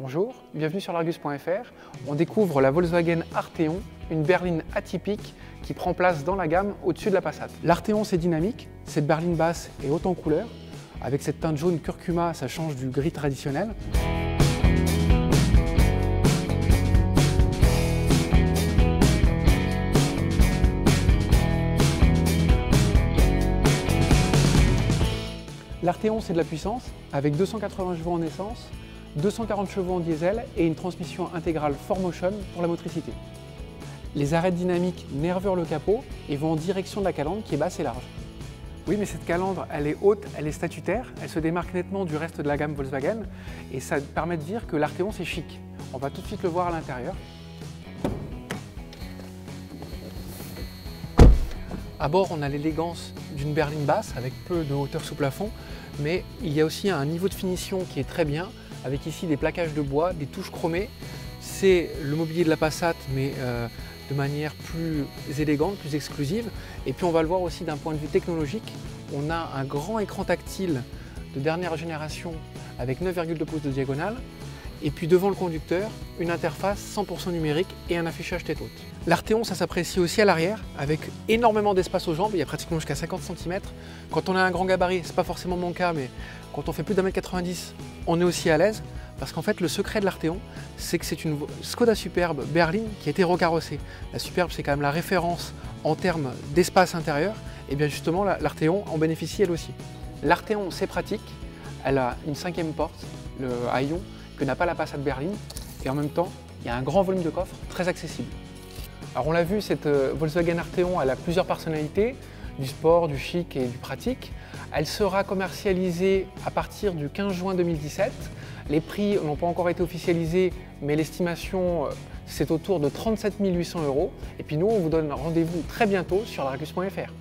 Bonjour, bienvenue sur l'Argus.fr. On découvre la Volkswagen Arteon, une berline atypique qui prend place dans la gamme au-dessus de la Passat. L'Arteon, c'est dynamique, cette berline basse est haute en couleur. Avec cette teinte jaune curcuma, ça change du gris traditionnel. L'Arteon, c'est de la puissance, avec 280 chevaux en essence, 240 chevaux en diesel et une transmission intégrale 4Motion pour la motricité. Les arêtes dynamiques nervurent le capot et vont en direction de la calandre qui est basse et large. Oui, mais cette calandre, elle est haute, elle est statutaire, elle se démarque nettement du reste de la gamme Volkswagen et ça permet de dire que l'Arteon, c'est chic. On va tout de suite le voir à l'intérieur. À bord, on a l'élégance d'une berline basse avec peu de hauteur sous plafond, mais il y a aussi un niveau de finition qui est très bien, avec ici des plaquages de bois, des touches chromées. C'est le mobilier de la Passat, mais de manière plus élégante, plus exclusive. Et puis on va le voir aussi d'un point de vue technologique. On a un grand écran tactile de dernière génération avec 9,2 pouces de diagonale. Et puis devant le conducteur, une interface 100% numérique et un affichage tête haute. L'Arteon, ça s'apprécie aussi à l'arrière, avec énormément d'espace aux jambes, il y a pratiquement jusqu'à 50 cm. Quand on a un grand gabarit, c'est pas forcément mon cas, mais quand on fait plus d'1,90 m, on est aussi à l'aise, parce qu'en fait, le secret de l'Arteon, c'est que c'est une Skoda Superb berline qui a été recarrossée. La Superb, c'est quand même la référence en termes d'espace intérieur, et bien justement, l'Arteon en bénéficie elle aussi. L'Arteon, c'est pratique, elle a une 5e porte, le haillon, que n'a pas la Passat berline, et en même temps, il y a un grand volume de coffre très accessible. Alors on l'a vu, cette Volkswagen Arteon, elle a plusieurs personnalités, du sport, du chic et du pratique. Elle sera commercialisée à partir du 15 juin 2017. Les prix n'ont pas encore été officialisés, mais l'estimation, c'est autour de 37 800 €. Et puis nous, on vous donne rendez-vous très bientôt sur l'Argus.fr.